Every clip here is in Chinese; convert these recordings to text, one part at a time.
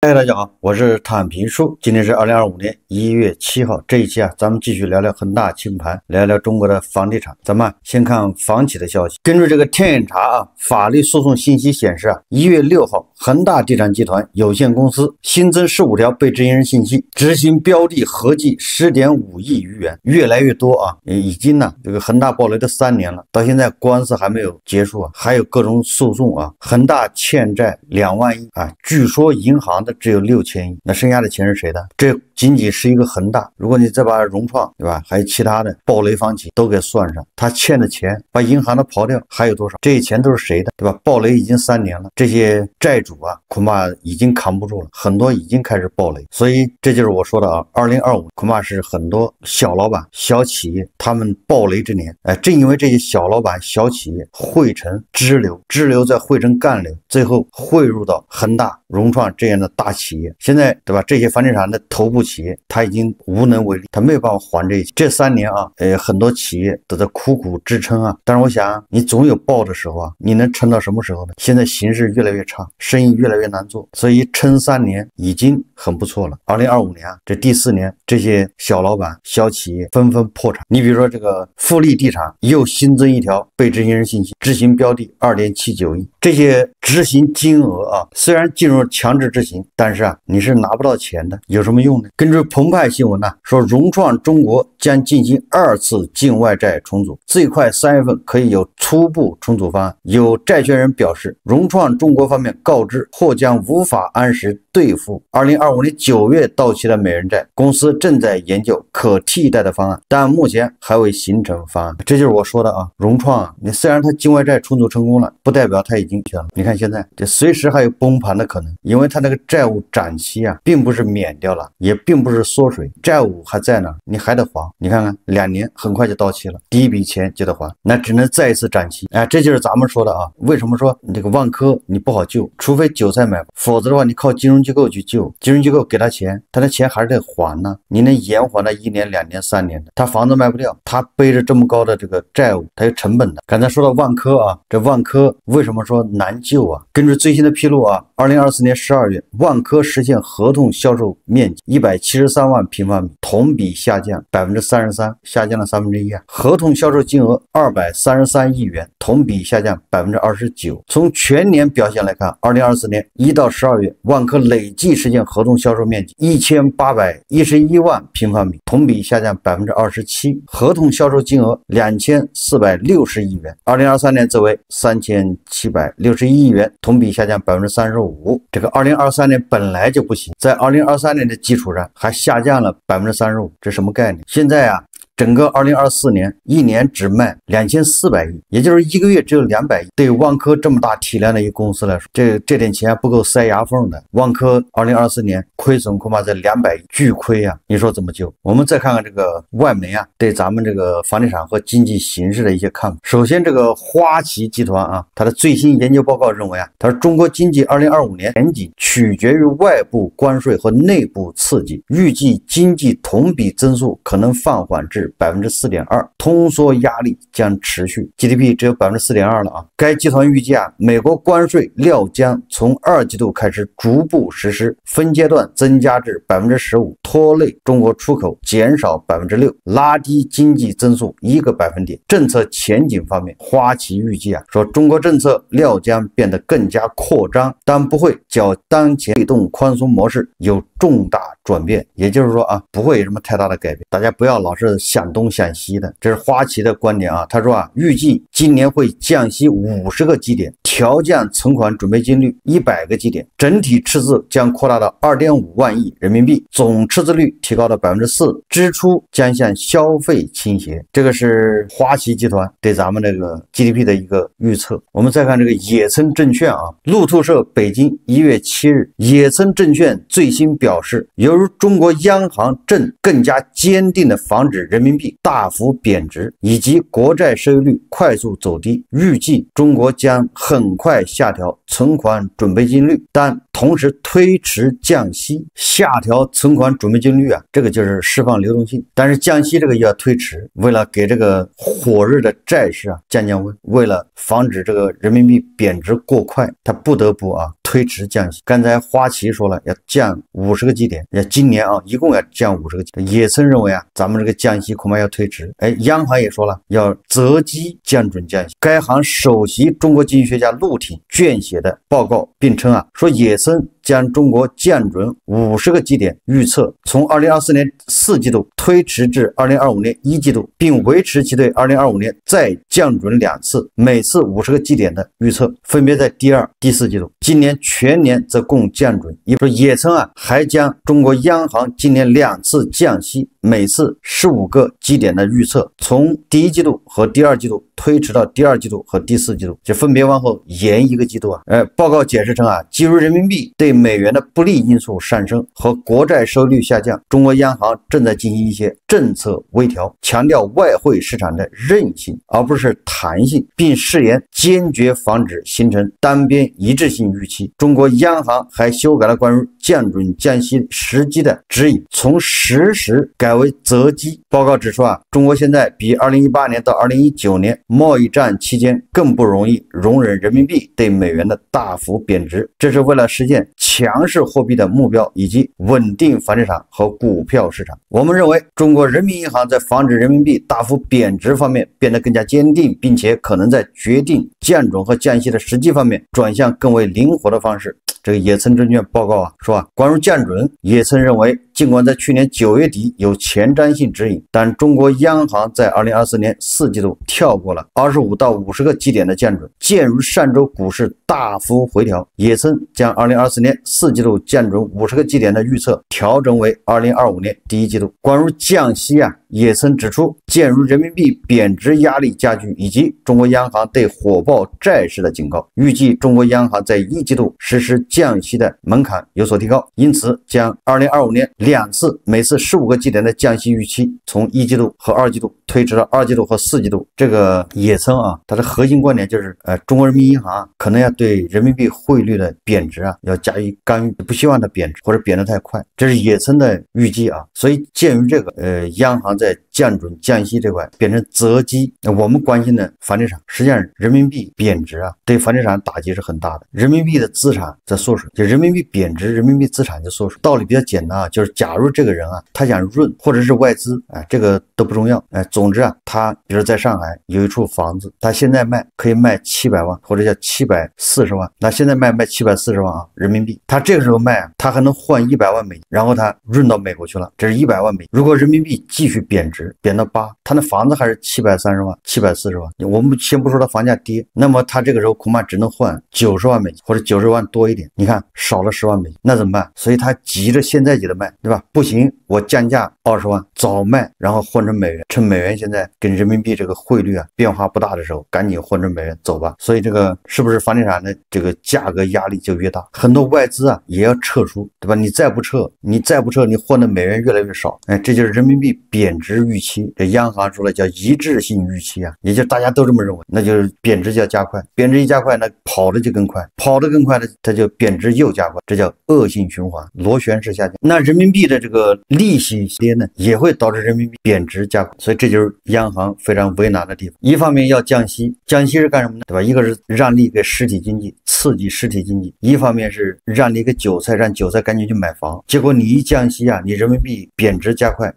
大家好，我是躺平叔。今天是2025年1月7号，这一期咱们继续聊聊恒大清盘，聊聊中国的房地产。咱们先看房企的消息。根据这个天眼查法律诉讼信息显示1月6号，恒大地产集团有限公司新增15条被执行人信息，执行标的合计10.5亿余元，越来越多已经这个恒大暴雷的3年了，到现在官司还没有结束还有各种诉讼恒大欠债2万亿据说银行的只有6000亿，那剩下的钱是谁的？这仅仅是一个恒大，如果你再把融创对吧，还有其他的暴雷房企都给算上，他欠的钱把银行的刨掉还有多少？这些钱都是谁的对吧？暴雷已经3年了，这些债主恐怕已经扛不住了，很多已经开始暴雷，所以这就是我说的2025恐怕是很多小老板小企业他们暴雷之年。正因为这些小老板小企业汇成支流，支流再汇成干流，最后汇入到恒大融创这样的大企业，现在对吧？这些房地产的头部企业他已经无能为力，他没有办法还这些。这3年很多企业都在苦苦支撑但是我想你总有爆的时候你能撑到什么时候呢？现在形势越来越差，生意越来越难做，所以撑3年已经很不错了。2025年这第4年，这些小老板小企业纷纷破产。你比如说这个富力地产又新增1条被执行人信息，执行标的2.79亿，这些执行金额虽然进入强制执行，但是你是拿不到钱的，有什么用呢？根据澎湃新闻说，融创中国将进行2次境外债重组，最快3月份可以有初步重组方案。有债权人表示，融创中国方面告知或将无法按时兑付2025年9月到期的美元债，公司正在研究可替代的方案，但目前还未形成方案。这就是我说的融创你虽然它境外债重组成功了，不代表它已经全了。你看现在这随时还有崩盘的可能，因为它那个债务展期并不是免掉了，也并不是缩水，债务还在那，你还得还。你看看2年很快就到期了，第一笔钱就得还，那只能再一次展期。这就是咱们说的为什么说你这个万科你不好救，除非韭菜买，否则的话你靠金融机构去救，金融机构给他钱，他的钱还是得还呢，你能延缓到1年2年3年的，他房子卖不掉，他背着这么高的这个债务，他有成本的。刚才说到万科这万科为什么说难救根据最新的披露2024年12月，万科实现合同销售面积173万平方米，同比下降33%，下降了1/3合同销售金额233亿元，同比下降29%。从全年表现来看，2024年1到12月，万科累计实现合同销售面积1811万平方米，同比下降27%，合同销售金额2460亿元，2023年则为3761亿元，同比下降35%。这个2023年本来就不行，在2023年的基础上还下降了35%，这什么概念？现在整个2024年1年只卖2400亿，也就是1个月只有200亿。对于万科这么大体量的一个公司来说，这点钱不够塞牙缝的。万科2024年亏损恐怕在200亿，巨亏你说怎么救？我们再看看这个外媒对咱们这个房地产和经济形势的一些看法。首先这个花旗集团它的最新研究报告认为它说中国经济2025年前景取决于外部关税和内部刺激，预计经济同比增速可能放缓至4.2%，通缩压力将持续， GDP 只有4.2%了该集团预计美国关税料将从2季度开始逐步实施，分阶段增加至15%，拖累中国出口减少6%，拉低经济增速1个百分点。政策前景方面，花旗预计说中国政策料将变得更加扩张，但不会较当前被动宽松模式有重大转变，也就是说不会有什么太大的改变。大家不要老是想东想西的，这是花旗的观点他说预计今年会降息50个基点，调降存款准备金率100个基点，整体赤字将扩大到2.5万亿人民币，总赤字率提高到4%，支出将向消费倾斜。这个是花旗集团对咱们这个 GDP 的一个预测。我们再看这个野村证券路透社北京1月7日，野村证券最新表示，由于中国央行正更加坚定地防止人民币大幅贬值，以及国债收益率快速走低，预计中国将很快下调存款准备金率，但同时推迟降息。下调存款准备金率这个就是释放流动性，但是降息这个也要推迟，为了给这个火热的债市降温，为了防止这个人民币贬值过快，它不得不推迟降息。刚才花旗说了要降50个基点，今年啊一共要降50个基点。也曾认为啊咱们这个降息恐怕要推迟。央行也说了要择机降准降息。该行首席中国经济学家陆挺撰写的报告，并称啊说也曾将中国降准50个基点预测从2024年4季度推迟至2025年1季度，并维持其对2025年再降准2次，每次50个基点的预测，分别在第2、第4季度。今年全年则共降准。也曾啊还将中国央行今年2次降息，每次15个基点的预测，从第1季度和第2季度推迟到第2季度和第4季度，就分别往后延1个季度啊。报告解释称啊，基于人民币对美元的不利因素上升和国债收益率下降，中国央行正在进行一些政策微调，强调外汇市场的韧性而不是弹性，并誓言坚决防止形成单边一致性预期。中国央行还修改了关于降准降息时机的指引，从实时改为择机。报告指出啊，中国现在比2018年到2019年贸易战期间更不容易容忍人民币对美元的大幅贬值，这是为了实现强势货币的目标以及稳定房地产和股票市场。我们认为中国人民银行在防止人民币大幅贬值方面变得更加坚定，并且可能在决定降准和降息的时机方面转向更为灵活的方式。这个也曾证券报告啊说啊，关于降准，也曾认为，尽管在去年9月底有前瞻性指引，但中国央行在2024年4季度跳过了25到50个基点的降准。鉴于上周股市大幅回调，也曾将2024年4季度降准50个基点的预测调整为2025年第1季度。关于降息啊，也曾指出，鉴于人民币贬值压力加剧以及中国央行对火爆债市的警告，预计中国央行在1季度实施降息的门槛有所提高，因此将2025年2次每次15个基点的降息预期从1季度和2季度推迟到2季度和4季度。这个也曾啊，它的核心观点就是中国人民银行可能要对人民币汇率的贬值啊要加以干预，不希望它贬值或者贬得太快，这是也曾的预计啊。所以鉴于这个央行在降准降息这块变成择机，我们关心的房地产，实际上人民币贬值啊对房地产打击是很大的，人民币的资产在缩水，就人民币贬值，人民币资产就缩水。道理比较简单啊，就是假如这个人啊他想润或者是外资，这个都不重要，总之啊他比如在上海有一处房子，他现在卖可以卖700万或者叫740万，那现在卖740万啊人民币，他这个时候卖啊，他还能换100万美金，然后他润到美国去了，这是100万美金。如果人民币继续贬值，贬到8，他的房子还是730万740万，我们先不说他房价跌，那么他这个时候恐怕只能换90万美金或者90万多一点，你看少了10万美金，那怎么办？所以他急着现在急着卖，对吧？不行，我降价20万早卖，然后换成美元，趁美元现在跟人民币这个汇率啊变化不大的时候赶紧换成美元走吧。所以这个是不是房地产的这个价格压力就越大，很多外资啊也要撤出，对吧？你再不撤你换的美元越来越少，这就是人民币贬值预期，这央行说了叫一致性预期啊，也就是大家都这么认为，那就是贬值就要加快，贬值一加快，那跑得就更快，跑得更快的它就贬值又加快，这叫恶性循环，螺旋式下降。那人民币的这个利息跌呢，也会导致人民币贬值加快，所以这就是央行非常为难的地方。一方面要降息，降息是干什么呢？对吧？一个是让利给实体经济，刺激实体经济；一方面是让利给韭菜，让韭菜赶紧去买房。结果你一降息啊，你人民币贬值加快，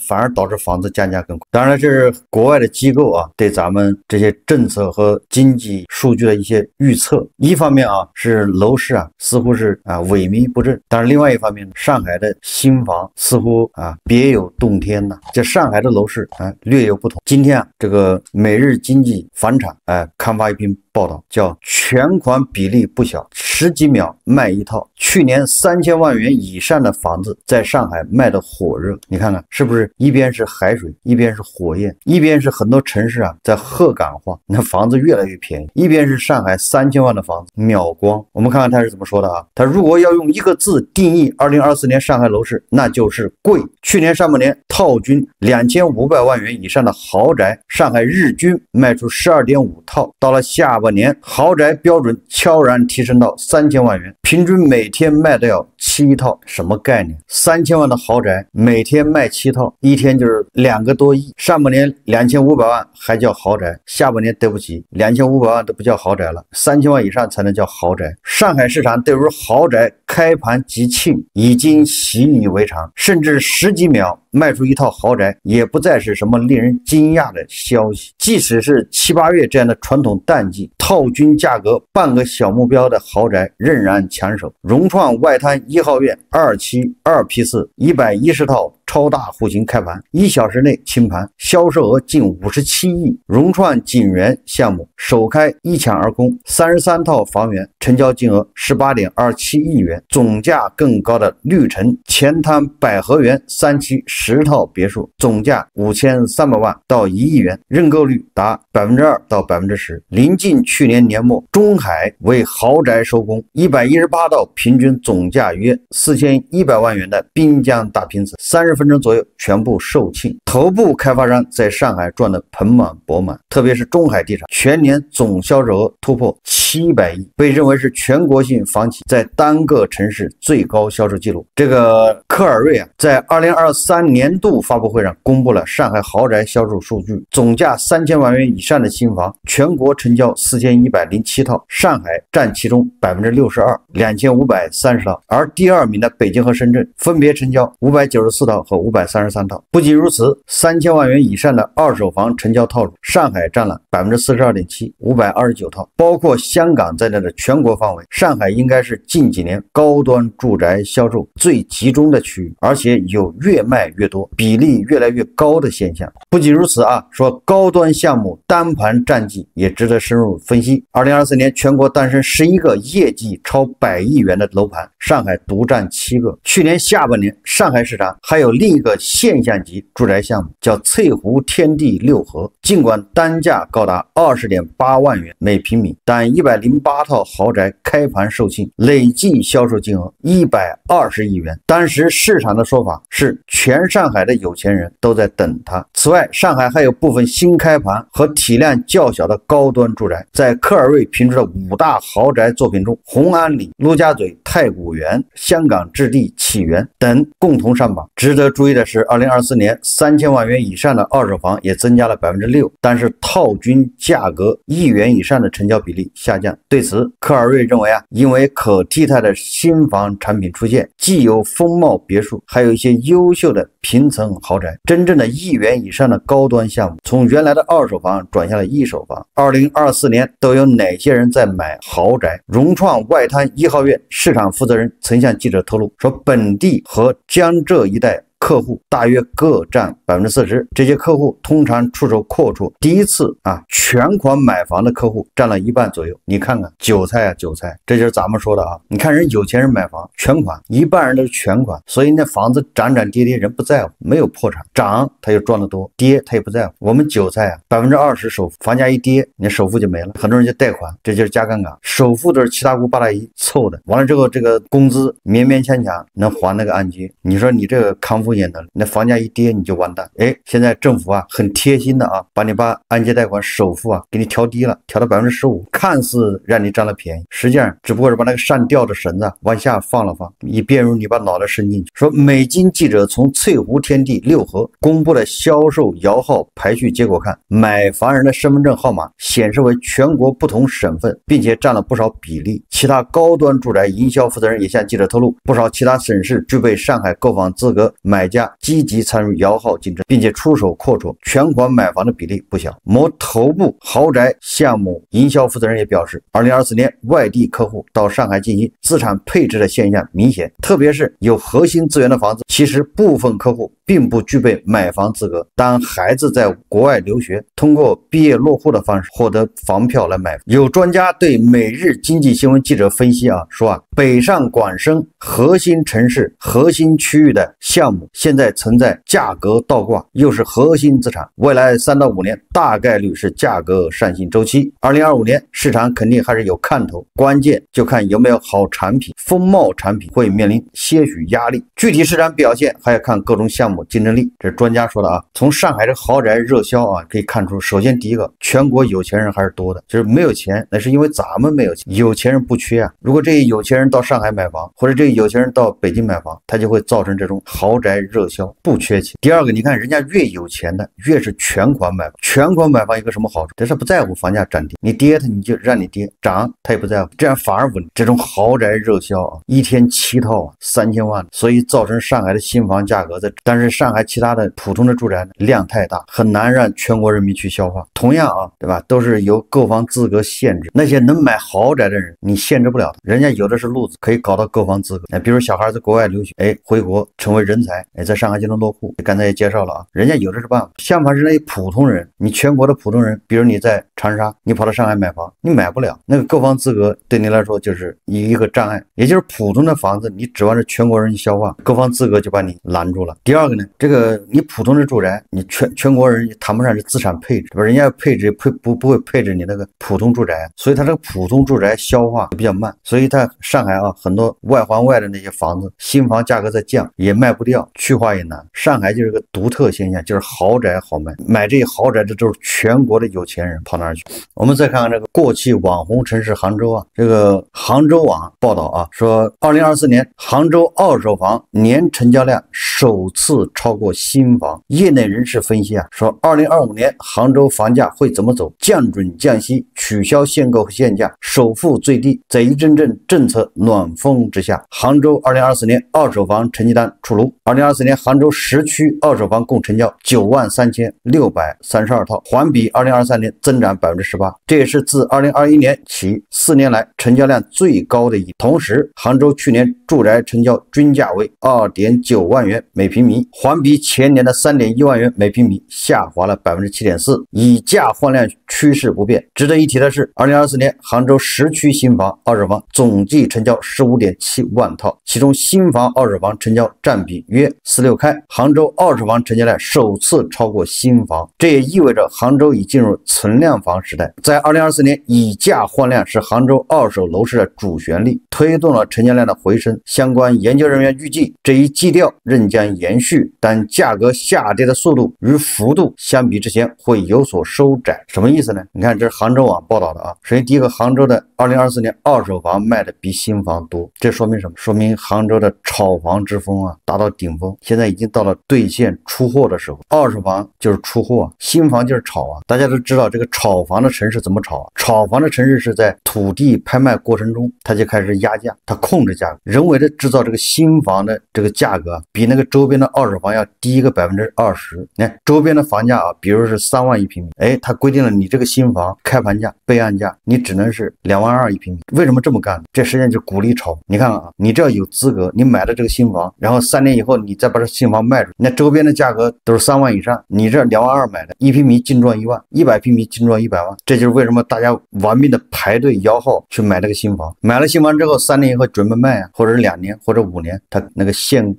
反而导致房子降价更快。当然这是国外的机构啊对咱们这些政策和经济数据的一些预测。一方面啊是楼市啊似乎是萎靡不振，但是另外一方面上海的新房似乎别有洞天呐。这上海的楼市略有不同。今天这个每日经济房产刊发一篇报道，叫全款比例不小，10几秒卖一套。去年3000万元以上的房子在上海卖的火热，你看看是不是一边是海水，一边是火焰，一边是很多城市在鹤岗化，那房子越来越便宜，一边是上海3000万的房子秒光。我们看看他是怎么说的啊？他如果要用一个字定义2024年上海楼市，那就是贵。去年上半年套均2500万元以上的豪宅，上海日均卖出12.5套，到了下半年豪宅标准悄然提升到3000万元，平均每天卖的要7套，什么概念？3000万的豪宅每天卖7套，一天就是2个多亿。上半年2500万还叫豪宅，下半年对不起，2500万都不叫豪宅了，3000万以上才能叫豪宅。上海市场对于豪宅开盘即罄已经习以为常，甚至10几秒卖出一套豪宅也不再是什么令人惊讶的消息。即使是7、8月这样的传统淡季，套均价格半个小目标的豪宅仍然抢手。融创外滩1号院2期2批次110套超大户型开盘，1小时内清盘，销售额近57亿。融创锦园项目首开一抢而空，33套房源，成交金额18.27亿元。总价更高的绿城前滩百合园3期10套别墅，总价5300万到1亿元，认购率达2%到10%。临近去年年末，中海为豪宅收工，118套，平均总价约4100万元的滨江大平层，30分钟左右全部售罄。头部开发商在上海赚得盆满钵满，特别是中海地产，全年总销售额突破700亿，被认为是全国性房企在单个城市最高销售记录。这个科尔瑞在2023年度发布会上公布了上海豪宅销售数据，总价3000万元以上的新房全国成交4107套，上海占其中62%，2530套，而第2名的北京和深圳分别成交594套和533套。不仅如此，3000万元以上的二手房成交套路，上海占了42.7%，529套。包括香港在内的全国范围，上海应该是近几年高端住宅销售最集中的区域，而且有越卖越多，比例越来越高的现象。不仅如此说高端项目单盘战绩也值得深入分析。2024年全国诞生11个业绩超100亿元的楼盘，上海独占7个。去年下半年，上海市场还有另一个现象级住宅项目，叫翠湖天地六合。尽管单价高达20.8万元每平米，但108套豪宅开盘售罄，累计销售金额120亿元。当时市场的说法是，全上海的有钱人都在等它。此外，上海还有部分新开盘和体量较小的高端住宅。在科尔瑞评出的5大豪宅作品中，红安里、陆家嘴、太古园、香港置地启源等共同上榜。值得注意的是，2024年3000万元以上的二手房也增加了6%，但是套均价格1亿元以上的成交比例下降。对此，科尔瑞认为因为可替代的新房产品出现，既有风貌别墅，还有一些优秀的平层豪宅，真正的1亿元以上的高端项目从原来的二手房转向了一手房。2024年都有哪些人在买豪宅？融创外滩1号院市场负责人曾向记者透露说，本地和江浙一带客户大约各占40%，这些客户通常出手阔绰，第一次全款买房的客户占了1半左右。你看看韭菜韭菜，这就是咱们说的你看人有钱人买房全款，1半人都是全款，所以那房子涨涨跌跌人不在乎，没有破产，涨他就赚得多，跌他也不在乎。我们韭菜20%首付，房价一跌，你首付就没了，很多人就贷款，这就是加杠杆，首付都是七大姑八大姨凑的，完了之后这个工资勉勉强强能还那个按揭，你说你这个康复那房价一跌你就完蛋。现在政府很贴心的把你把按揭贷款首付给你调低了，调到15%，看似让你占了便宜，实际上只不过是把那个上吊的绳子往下放了放，以便于你把脑袋伸进去。说美金记者从翠湖天地六合公布的销售摇号排序结果看，买房人的身份证号码显示为全国不同省份，并且占了不少比例。其他高端住宅营销负责人也向记者透露，不少其他省市具备上海购房资格买家积极参与摇号竞争，并且出手阔绰，全款买房的比例不小。某头部豪宅项目营销负责人也表示，2024年外地客户到上海进行资产配置的现象明显，特别是有核心资源的房子，其实部分客户并不具备买房资格，当孩子在国外留学，通过毕业落户的方式获得房票来买。有专家对每日经济新闻记者分析说北上广深核心城市核心区域的项目目，现在存在价格倒挂，又是核心资产，未来3到5年大概率是价格上行周期。2025年市场肯定还是有看头，关键就看有没有好产品，风貌产品会面临些许压力，具体市场表现还要看各种项目竞争力。这是专家说的啊。从上海这个豪宅热销啊，可以看出，首先第一个，全国有钱人还是多的，就是没有钱，那是因为咱们没有钱，有钱人不缺啊。如果这些有钱人到上海买房，或者这些有钱人到北京买房，他就会造成这种豪宅热销，不缺钱。第二个，你看人家越有钱的，越是全款买房。全款买房有个什么好处？这是不在乎房价涨跌，你跌它你就让你跌，涨他也不在乎，这样反而稳。这种豪宅热销啊，一天7套啊，3000万，所以造成上海的新房价格但是上海其他的普通的住宅量太大，很难让全国人民去消化。同样啊，对吧？都是由购房资格限制，那些能买豪宅的人，你限制不了他，人家有的是路子可以搞到购房资格。比如小孩在国外留学，回国成为人才，在上海就能落户。刚才也介绍了啊，人家有的是办法。相反是那些普通人，你全国的普通人，比如你在长沙，你跑到上海买房，你买不了，那个购房资格对你来说就是一个障碍。也就是普通的房子，你指望着全国人去消化，购房资格就把你拦住了。第二个呢，这个你普通的住宅，你全国人也谈不上是资产配置，人家配置不会配置你那个普通住宅，所以它这个普通住宅消化比较慢，所以它上海啊很多外环外的那些房子，新房价格在降，也卖不掉，去化也难。上海就是个独特现象，就是豪宅好卖，买这些豪宅的都是全国的有钱人跑哪儿去。我们再看看这个过气网红城市杭州啊，这个杭州网报道啊，说2024年杭州二手房年成交量首次超过新房。业内人士分析啊，说2025年杭州房价会怎么走？降准降息，取消限购和限价，首付最低，在一阵阵政策暖风之下，杭州2024年二手房成绩单出炉。2024年杭州10区二手房共成交93632套，环比2023年增长18%，这也是自2021年起4年来成交量最高的一。同时，杭州去年住宅成交均价为2.9万元每平米，环比前年的3.1万元每平米下滑了7.4%，以价换量趋势不变。值得一提的是，2024年杭州10区新房二手房总计成交15.7万套，其中新房二手房成交占比约46开，杭州二手房成交量首次超过新房，这也意味着杭州已进入存量房时代。在2024年，以价换量是杭州二手楼市的主旋律，推动了成交量的回升。相关研究人员预计，这一基调仍将延续，但价格下跌的速度与幅度相比之前会有所收窄。什么意思呢？你看，这是杭州网报道的啊。首先第一个，杭州的2024年二手房卖的比新房多，这说明什么？说明杭州的炒房之风啊达到顶峰，现在已经到了兑现出货的时候。二手房就是出货，新房就是炒啊。大家都知道这个炒房的城市怎么炒啊？炒房的城市是在土地拍卖过程中，它就开始压价，它控制价格，人为的制造这个新房的这个价格比那个周边的二手房要低一个20%。你看周边的房价啊，比如是3万一平米，它规定了你这个新房开盘价、备案价，你只能是2万2一平米。为什么这么干？这实际上就鼓励炒。你看啊，你只要有资格，你买了这个新房，然后3年以后你再把这新房卖出，那周边的价格都是3万以上，你这2万2买的，1平米净赚1万，100平米净赚100万。这就是为什么大家玩命的排队摇号去买这个新房。买了新房之后，3年以后准备卖啊，或者是2年或者5年，它那个限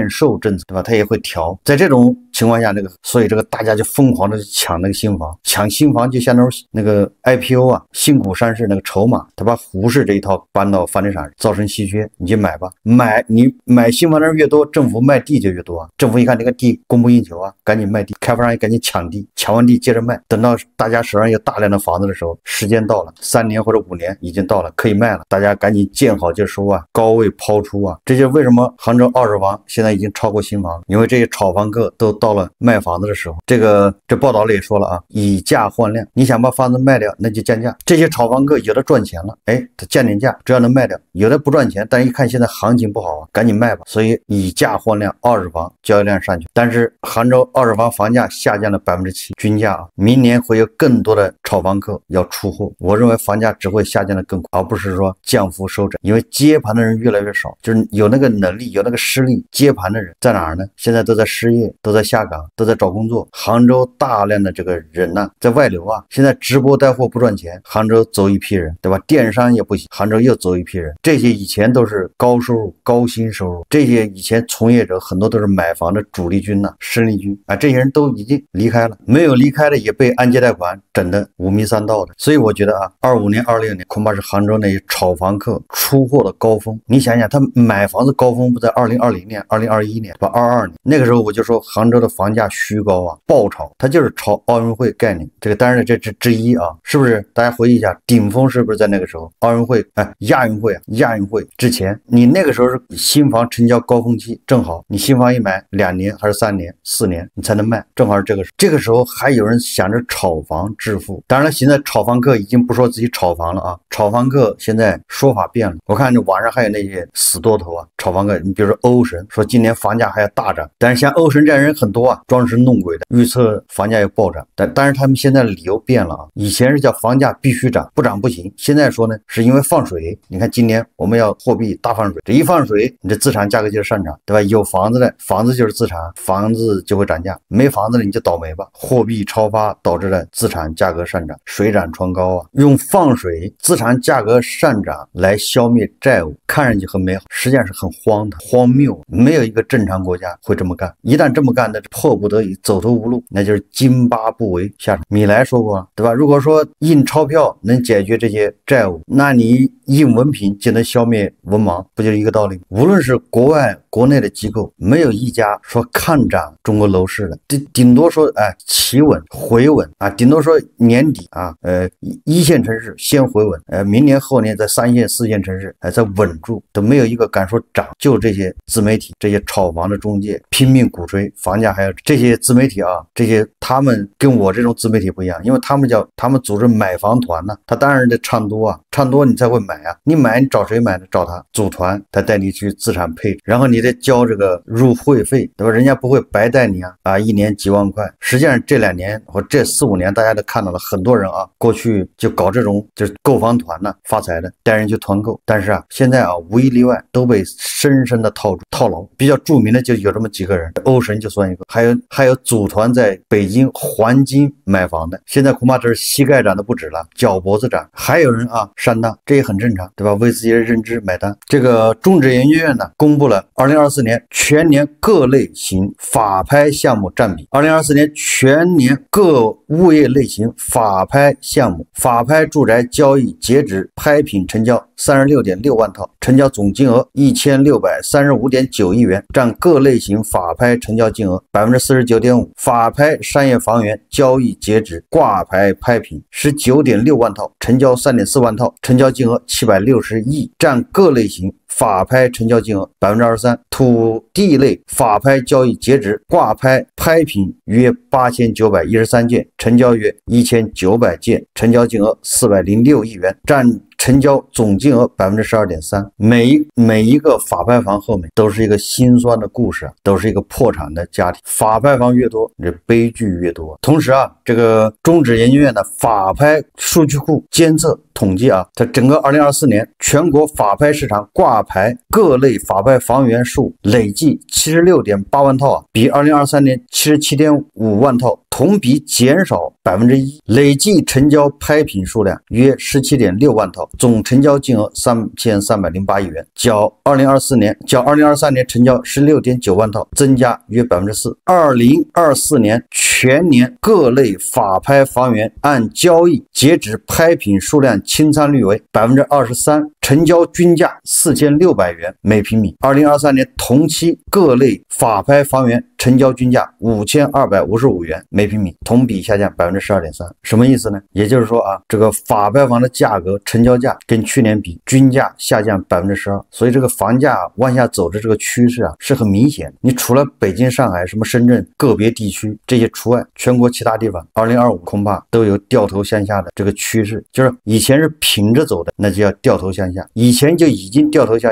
售政策，对吧？它也会调。在这种情况下，所以这个大家就疯狂的抢那个新房，抢新房就相当于那个 IPO 啊，新股上市那个筹码，他把虎市这一套搬到房地产，造成稀缺，你就买吧。你买新房的人越多，政府卖地就越多啊。政府一看这个地供不应求啊，赶紧卖地，开发商也赶紧抢地，抢完地接着卖。等到大家手上有大量的房子的时候，时间到了，3年或者5年已经到了，可以卖了，大家赶紧见好就收啊，高位抛出啊。这就是为什么杭州二手房现在已经超过新房，因为这些炒房客都到了卖房子的时候。这报道里也说了啊，以价换量，你想把房子卖掉，那就降价。这些炒房客有的赚钱了，他降点价，只要能卖掉；有的不赚钱，但是一看现在行情不好啊，赶紧卖吧。所以以价换量，二手房交易量上去。但是杭州二手房房价下降了7%，均价啊，明年会有更多的炒房客要出货。我认为房价只会下降的更快，而不是说降幅收窄，因为接盘的人越来越少，就是有那个能力、有那个实力接盘的人在哪儿呢？现在都在失业，都在下下岗，都在找工作。杭州大量的这个人呢，在外流啊，现在直播带货不赚钱，杭州走一批人，对吧？电商也不行，杭州又走一批人。这些以前都是高收入、高薪收入，这些以前从业者很多都是买房的主力军呐、生力军啊，这些人都已经离开了，没有离开的也被按揭贷款整得五迷三道的。所以我觉得啊，25年、26年恐怕是杭州那些炒房客出货的高峰。你想想，他买房子高峰不在2020年、2021年吧，22年那个时候我就说杭州的房价虚高啊，爆炒，它就是炒奥运会概念。这个当然这是之一啊，是不是？大家回忆一下，顶峰是不是在那个时候？奥运会亚运会之前，你那个时候是新房成交高峰期，正好你新房一买2年还是3年、4年你才能卖，正好是这个时候还有人想着炒房致富。当然了，现在炒房客已经不说自己炒房了啊，炒房客现在说法变了。我看这网上还有那些死多头啊，炒房客，你比如说欧神说今年房价还要大涨，但是像欧神这样人很多啊，装神弄鬼的预测房价要暴涨，但是他们现在的理由变了啊，以前是叫房价必须涨，不涨不行，现在说呢是因为放水。你看今年我们要货币大放水，这一放水，你这资产价格就是上涨，对吧？有房子的房子就是资产，房子就会涨价，没房子的你就倒霉吧。货币超发导致了资产价格上涨，水涨船高啊。用放水资产价格上涨来消灭债务，看上去很美好，实际上是很荒唐荒谬，没有一个正常国家会这么干。一旦这么干的，迫不得已走投无路，那就是津巴布韦下场。米莱说过，对吧？如果说印钞票能解决这些债务，那你印文凭就能消灭文盲，不就是一个道理？无论是国外国内的机构，没有一家说看涨中国楼市的，顶多说企稳回稳啊，顶多说年底啊一线城市先回稳，明年后年在3线4线城市再稳住，都没有一个敢说涨。就这些自媒体这些炒房的中介拼命鼓吹房价还要，这些自媒体啊，这些他们跟我这种自媒体不一样，因为他们组织买房团呢，他当然得唱多啊，唱多你才会买啊，你买你找谁买呢？找他组团，他带你去资产配置，然后你得交这个入会费，对吧？人家不会白带你啊，一年几万块。实际上这2年或这4、5年，大家都看到了很多人啊，过去就搞这种就是购房团呢发财的，带人去团购，但是现在无一例外都被深深的套牢。比较著名的就有这么几个人，欧神就算一个，还有组团在北京黄金买房的，现在恐怕这是膝盖涨的不止了，脚脖子涨。还有人上当，这也很正常，对吧？为自己的认知买单。这个中指研究院呢公布了2024年全年各类型法拍项目占比。2024年全年各物业类型法拍项目，法拍住宅交易截止拍品成交36.6万套，成交总金额1635.9亿元，占各类型法拍成交金额49.5%。法拍商业房源交易截止挂牌拍品19.6万套，成交3.4万套，成交金额760亿，占各类型法拍成交金额23%。土地类法拍交易截止挂牌拍品约8913件，成交约1900件，成交金额406亿元，占成交总金额12.3%。每一个法拍房后面都是一个心酸的故事，都是一个破产的家庭。法拍房越多，这悲剧越多。同时这个中指研究院的法拍数据库监测统计在整个2024年全国法拍市场挂牌各类法拍房源数累计76.8万套比2023年77.5万套同比减少1%，累计成交拍品数量约17.6万套，总成交金额3308亿元，较2023年成交16.9万套增加约4%。2024年全年各类法拍房源按交易截止拍品数量清仓率为23%，成交均价4600元每平米。2023年同期各类法拍房源成交均价5255元每平米，同比下降12.3%。什么意思呢？也就是说这个法拍房的价格成交价跟去年比均价下降12%，所以这个房价往下走的这个趋势是很明显。你除了北京、上海、什么深圳个别地区这些除外，全国其他地方2025恐怕都有掉头向下的这个趋势，就是以前是平着走的，那就要掉头向下；以前就已经掉头向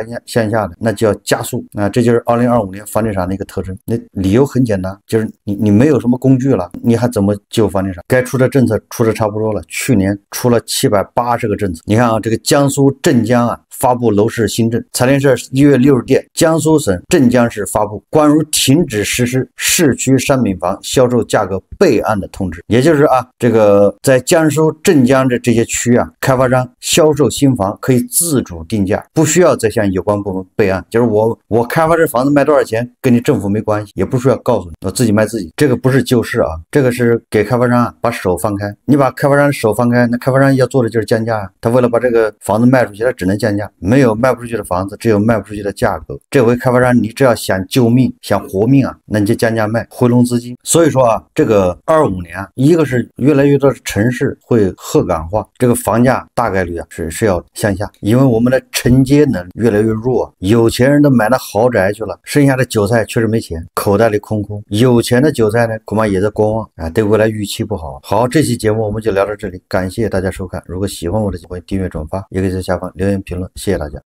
下的，那就要加速。这就是2025年房地产的一个特征。那理由很简单，就是你没有什么工具了，你还怎么救房地产？该出的政策出的差不多了，去年出了780个政策。你看这个江苏镇江发布楼市新政。财联社1月6日电，江苏省镇江市发布关于停止实施市区商品房销售价格备案的通知。也就是这个在江苏镇江的这些区开发商销售新房可以自主定价，不需要再向有关部门备案。就是我开发这房子卖多少钱，跟你政府没关系，也不需要告诉你，我自己卖自己。这个不是救市这个是给开发商把手放开。你把开发商的手放开，那开发商要做的就是降价他为了把这个房子卖出去，他只能降价。没有卖不出去的房子，只有卖不出去的价格。这回开发商你只要想救命想活命那你就降价卖，回笼资金。所以说这个25年一个是越来越多的城市会鹤岗化，这个房价大概率是要向下，因为我们的承接能力越来越弱，有钱人都买了豪宅去了，剩下的韭菜确实没钱，口袋里空空。有钱的韭菜呢，恐怕也在观望对未来预期不好。好，这期节目我们就聊到这里，感谢大家收看。如果喜欢我的节目，订阅转发，也可以在下方留言评论，谢谢大家。